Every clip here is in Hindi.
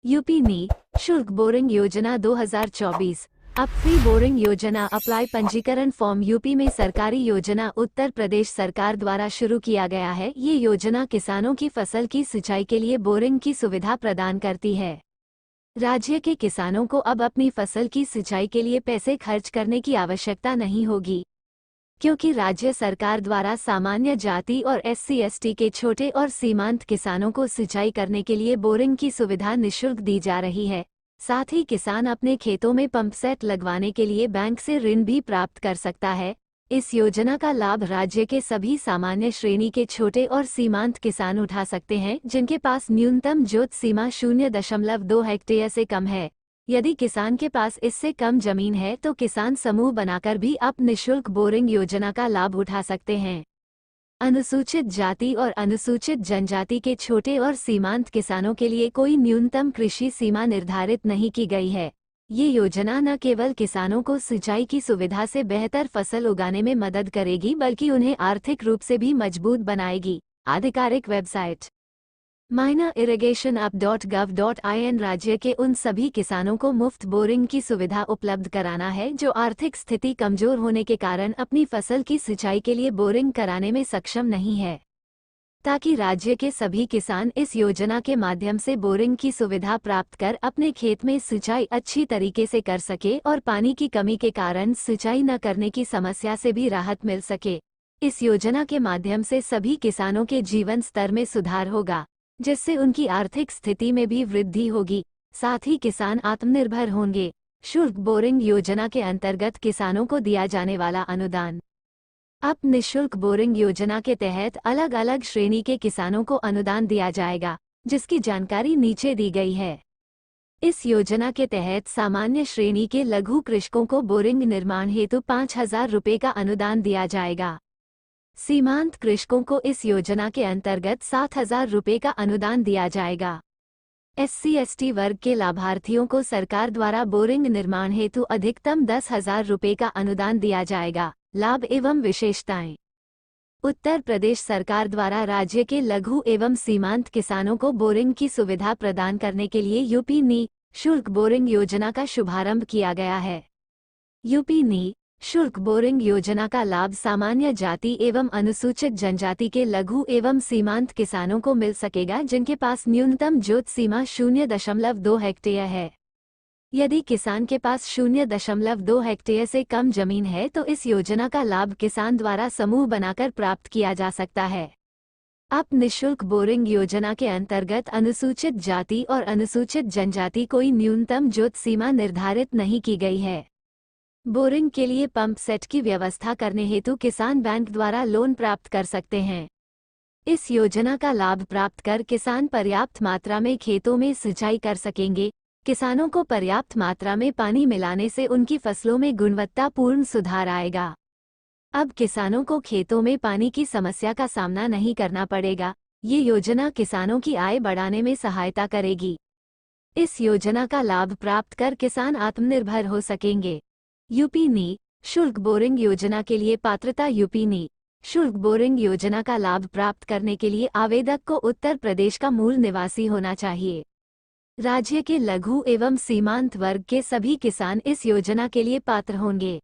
यूपी नी शुल्क बोरिंग योजना 2024। अब फ्री बोरिंग योजना अप्लाई पंजीकरण फॉर्म। यूपी में सरकारी योजना उत्तर प्रदेश सरकार द्वारा शुरू किया गया है। ये योजना किसानों की फसल की सिंचाई के लिए बोरिंग की सुविधा प्रदान करती है। राज्य के किसानों को अब अपनी फसल की सिंचाई के लिए पैसे खर्च करने की आवश्यकता नहीं होगी, क्योंकि राज्य सरकार द्वारा सामान्य जाति और SC/ST के छोटे और सीमांत किसानों को सिंचाई करने के लिए बोरिंग की सुविधा निःशुल्क दी जा रही है। साथ ही किसान अपने खेतों में पंप सेट लगवाने के लिए बैंक से ऋण भी प्राप्त कर सकता है। इस योजना का लाभ राज्य के सभी सामान्य श्रेणी के छोटे और सीमांत किसान उठा सकते हैं, जिनके पास न्यूनतम जोत सीमा 0.2 हेक्टेयर से कम है। यदि किसान के पास इससे कम जमीन है तो किसान समूह बनाकर भी अब निःशुल्क बोरिंग योजना का लाभ उठा सकते हैं। अनुसूचित जाति और अनुसूचित जनजाति के छोटे और सीमांत किसानों के लिए कोई न्यूनतम कृषि सीमा निर्धारित नहीं की गई है। ये योजना न केवल किसानों को सिंचाई की सुविधा से बेहतर फसल उगाने में मदद करेगी, बल्कि उन्हें आर्थिक रूप से भी मजबूत बनाएगी। आधिकारिक वेबसाइट mineirrigationup.gov.in राज्य के उन सभी किसानों को मुफ्त बोरिंग की सुविधा उपलब्ध कराना है जो आर्थिक स्थिति कमजोर होने के कारण अपनी फसल की सिंचाई के लिए बोरिंग कराने में सक्षम नहीं है, ताकि राज्य के सभी किसान इस योजना के माध्यम से बोरिंग की सुविधा प्राप्त कर अपने खेत में सिंचाई अच्छी तरीके से कर सके और पानी की कमी के कारण सिंचाई न करने की समस्या से भी राहत मिल सके। इस योजना के माध्यम से सभी किसानों के जीवन स्तर में सुधार होगा, जिससे उनकी आर्थिक स्थिति में भी वृद्धि होगी। साथ ही किसान आत्मनिर्भर होंगे। शुल्क बोरिंग योजना के अंतर्गत किसानों को दिया जाने वाला अनुदान। अब निःशुल्क बोरिंग योजना के तहत अलग अलग श्रेणी के किसानों को अनुदान दिया जाएगा, जिसकी जानकारी नीचे दी गई है। इस योजना के तहत सामान्य श्रेणी के लघु कृषकों को बोरिंग निर्माण हेतु 5,000 रुपये का अनुदान दिया जाएगा। सीमांत कृषकों को इस योजना के अंतर्गत 7,000 रुपये का अनुदान दिया जाएगा। SC/ST वर्ग के लाभार्थियों को सरकार द्वारा बोरिंग निर्माण हेतु अधिकतम 10,000 रुपये का अनुदान दिया जाएगा। लाभ एवं विशेषताएं। उत्तर प्रदेश सरकार द्वारा राज्य के लघु एवं सीमांत किसानों को बोरिंग की सुविधा प्रदान करने के लिए यूपी नी शुल्क बोरिंग योजना का शुभारंभ किया गया है। यूपी नी शुल्क बोरिंग योजना का लाभ सामान्य जाति एवं अनुसूचित जनजाति के लघु एवं सीमांत किसानों को मिल सकेगा, जिनके पास न्यूनतम जोत सीमा 0.2 हेक्टेयर है। यदि किसान के पास 0.2 हेक्टेयर से कम जमीन है तो इस योजना का लाभ किसान द्वारा समूह बनाकर प्राप्त किया जा सकता है। अब निःशुल्क बोरिंग योजना के अंतर्गत अनुसूचित जाति और अनुसूचित जनजाति कोई न्यूनतम जोत सीमा निर्धारित नहीं की गई है। बोरिंग के लिए पंप सेट की व्यवस्था करने हेतु किसान बैंक द्वारा लोन प्राप्त कर सकते हैं। इस योजना का लाभ प्राप्त कर किसान पर्याप्त मात्रा में खेतों में सिंचाई कर सकेंगे। किसानों को पर्याप्त मात्रा में पानी मिलाने से उनकी फसलों में गुणवत्तापूर्ण सुधार आएगा। अब किसानों को खेतों में पानी की समस्या का सामना नहीं करना पड़ेगा। ये योजना किसानों की आय बढ़ाने में सहायता करेगी। इस योजना का लाभ प्राप्त कर किसान आत्मनिर्भर हो सकेंगे। यूपी नी शुल्क बोरिंग योजना के लिए पात्रता। यूपी नी शुल्क बोरिंग योजना का लाभ प्राप्त करने के लिए आवेदक को उत्तर प्रदेश का मूल निवासी होना चाहिए। राज्य के लघु एवं सीमांत वर्ग के सभी किसान इस योजना के लिए पात्र होंगे।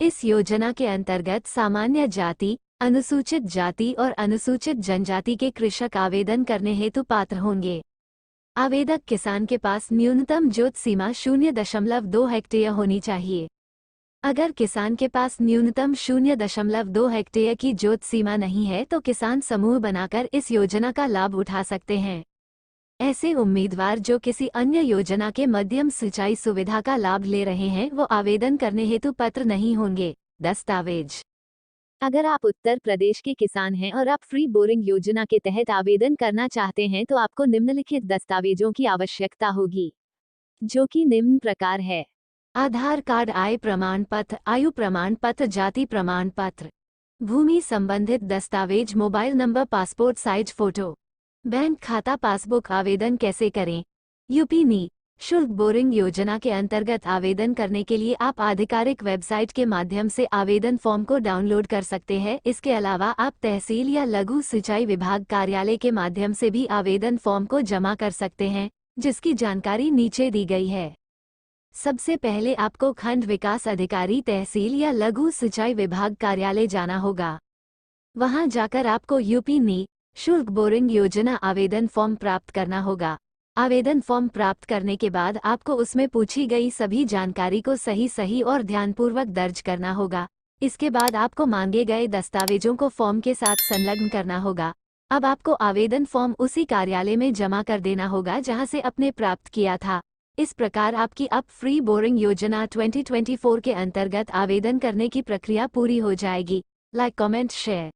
इस योजना के अंतर्गत सामान्य जाति, अनुसूचित जाति और अनुसूचित जनजाति के कृषक आवेदन करने हेतु पात्र होंगे। आवेदक किसान के पास न्यूनतम जोत सीमा 0.2 हेक्टेयर होनी चाहिए। अगर किसान के पास न्यूनतम 0.2 हेक्टेयर की जोत सीमा नहीं है तो किसान समूह बनाकर इस योजना का लाभ उठा सकते हैं। ऐसे उम्मीदवार जो किसी अन्य योजना के माध्यम सिंचाई सुविधा का लाभ ले रहे हैं वो आवेदन करने हेतु पात्र नहीं होंगे। दस्तावेज। अगर आप उत्तर प्रदेश के किसान हैं और आप फ्री बोरिंग योजना के तहत आवेदन करना चाहते हैं तो आपको निम्नलिखित दस्तावेजों की आवश्यकता होगी, जो कि निम्न प्रकार है। आधार कार्ड, आय प्रमाण पत्र, आयु प्रमाण पत्र, जाति प्रमाण पत्र, भूमि संबंधित दस्तावेज, mobile number, passport size photo, bank खाता पासबुक। आवेदन कैसे करें? यूपी नी शुल्क बोरिंग योजना के अंतर्गत आवेदन करने के लिए आप आधिकारिक वेबसाइट के माध्यम से आवेदन फॉर्म को डाउनलोड कर सकते हैं। इसके अलावा आप तहसील या लघु सिंचाई विभाग कार्यालय के माध्यम से भी आवेदन फॉर्म को जमा कर सकते हैं। जिसकी जानकारी नीचे दी गई है। सबसे पहले आपको खंड विकास अधिकारी तहसील या लघु सिंचाई विभाग कार्यालय जाना होगा। वहां जाकर आपको यूपी निःशुल्क बोरिंग योजना आवेदन फॉर्म प्राप्त करना होगा। आवेदन फॉर्म प्राप्त करने के बाद आपको उसमें पूछी गई सभी जानकारी को सही और ध्यानपूर्वक दर्ज करना होगा। इसके बाद आपको मांगे गए दस्तावेजों को फॉर्म के साथ संलग्न करना होगा। अब आपको आवेदन फॉर्म उसी कार्यालय में जमा कर देना होगा जहां से आपने प्राप्त किया था। इस प्रकार आपकी अप फ्री बोरिंग योजना 2024 के अंतर्गत आवेदन करने की प्रक्रिया पूरी हो जाएगी। Like, comment, share.